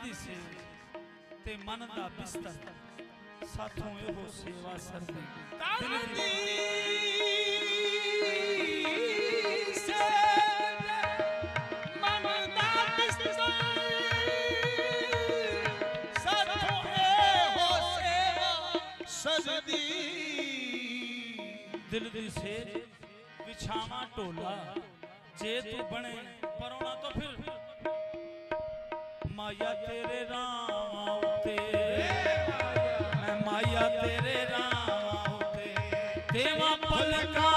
दी से ते मन दा बिस्तर साथों एहो सेवा सरदी दिल दी से मन दा बिस्तर साथों एहो सेवा सरदी दिल दी से बिछावा टोला जे तू बने परोना तो फिर माया तेरे राम उते मैं माया तेरे राम उते देवा पलका